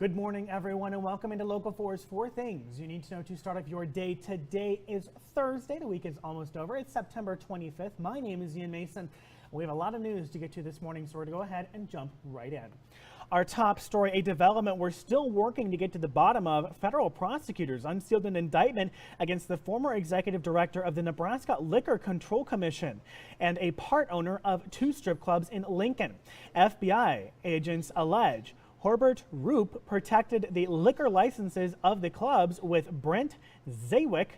Good morning, everyone, and welcome into Local 4's 4 Things You Need to Know to Start Off Your Day. Today is Thursday. The week is almost over. It's September 25th. My name is Ian Mason. We have a lot of news to get to this morning, so we're going to go ahead and jump right in. Our top story, a development we're still working to get to the bottom of. Federal prosecutors unsealed an indictment against the former executive director of the Nebraska Liquor Control Commission and a part owner of 2 strip clubs in Lincoln. FBI agents allege Herbert Roop protected the liquor licenses of the clubs with Brent Zawick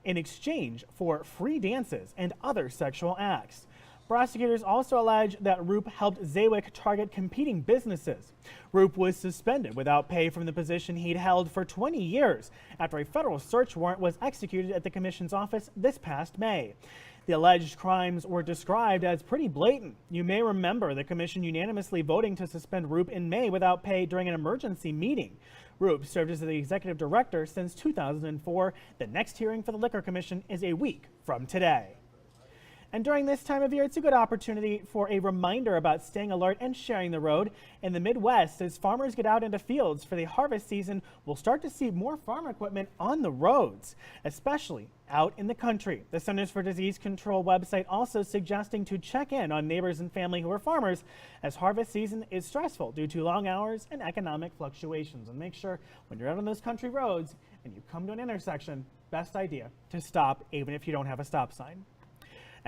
in exchange for free dances and other sexual acts. Prosecutors also allege that Roop helped Zawick target competing businesses. Roop was suspended without pay from the position he'd held for 20 years after a federal search warrant was executed at the commission's office this past May. The alleged crimes were described as pretty blatant. You may remember the commission unanimously voting to suspend Roop in May without pay during an emergency meeting. Roop served as the executive director since 2004. The next hearing for the Liquor Commission is a week from today. And during this time of year, it's a good opportunity for a reminder about staying alert and sharing the road. In the Midwest, as farmers get out into fields for the harvest season, we'll start to see more farm equipment on the roads, especially out in the country. The Centers for Disease Control website also suggesting to check in on neighbors and family who are farmers, as harvest season is stressful due to long hours and economic fluctuations. And make sure when you're out on those country roads and you come to an intersection, best idea to stop even if you don't have a stop sign.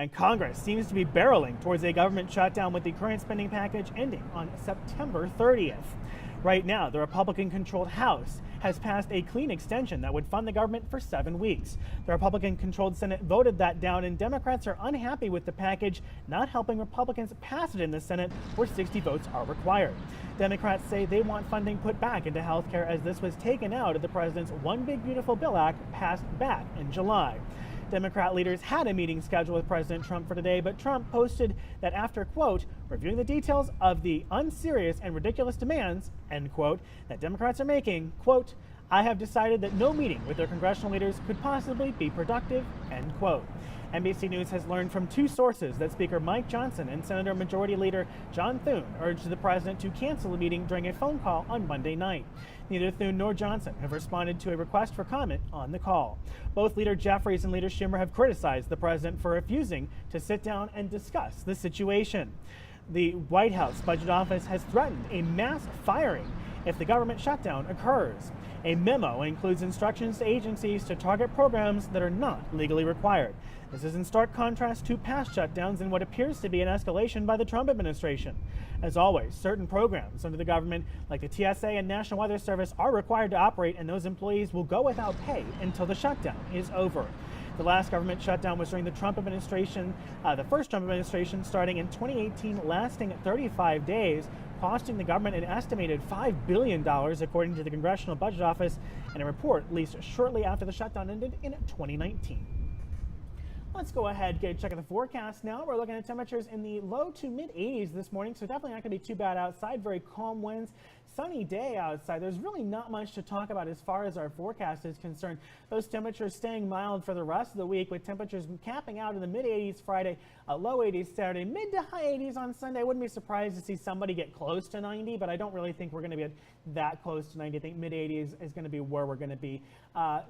And Congress seems to be barreling towards a government shutdown with the current spending package ending on September 30th. Right now, the Republican-controlled House has passed a clean extension that would fund the government for 7 weeks. The Republican-controlled Senate voted that down, and Democrats are unhappy with the package, not helping Republicans pass it in the Senate, where 60 votes are required. Democrats say they want funding put back into health care, as this was taken out of the president's One Big Beautiful Bill Act passed back in July. Democrat leaders had a meeting scheduled with President Trump for today, but Trump posted that after, quote, reviewing the details of the unserious and ridiculous demands, end quote, that Democrats are making, quote, I have decided that no meeting with their congressional leaders could possibly be productive, end quote. NBC News has learned from 2 sources that Speaker Mike Johnson and Senator Majority Leader John Thune urged the president to cancel the meeting during a phone call on Monday night. Neither Thune nor Johnson have responded to a request for comment on the call. Both Leader Jeffries and Leader Schumer have criticized the president for refusing to sit down and discuss the situation. The White House Budget Office has threatened a mass firing if the government shutdown occurs. A memo includes instructions to agencies to target programs that are not legally required. This is in stark contrast to past shutdowns and what appears to be an escalation by the Trump administration. As always, certain programs under the government, like the TSA and National Weather Service, are required to operate, and those employees will go without pay until the shutdown is over. The last government shutdown was during the Trump administration, the first Trump administration, starting in 2018, lasting 35 days, costing the government an estimated $5 billion, according to the Congressional Budget Office, in a report released shortly after the shutdown ended in 2019. Let's go ahead and get a check of the forecast now. We're looking at temperatures in the low to mid 80s this morning, so definitely not going to be too bad outside. Very calm winds. Sunny day outside. There's really not much to talk about as far as our forecast is concerned. Those temperatures staying mild for the rest of the week, with temperatures capping out in the mid 80s Friday, low 80s Saturday, mid to high 80s on Sunday. I wouldn't be surprised to see somebody get close to 90, but I don't really think we're going to be that close to 90. I think mid 80s is going to be where we're going to be.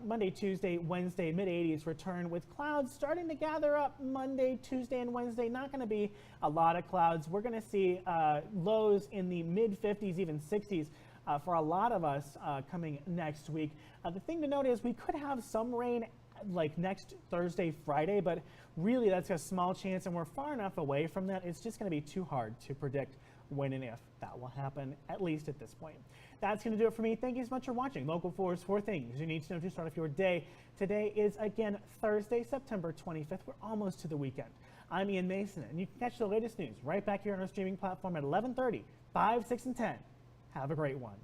Monday, Tuesday, Wednesday, mid 80s return, with clouds starting to gather up Monday, Tuesday, and Wednesday. Not going to be a lot of clouds. We're going to see lows in the mid 50s, even 60s. For a lot of us coming next week. The thing to note is we could have some rain like next Thursday, Friday, but really that's a small chance, and we're far enough away from that. It's just going to be too hard to predict when and if that will happen, at least at this point. That's going to do it for me. Thank you so much for watching Local 4's 4 Things You Need to Know to Start Off Your Day. Today is, again, Thursday, September 25th. We're almost to the weekend. I'm Ian Mason, and you can catch the latest news right back here on our streaming platform at 11:30, 5, 6, and 10. Have a great one.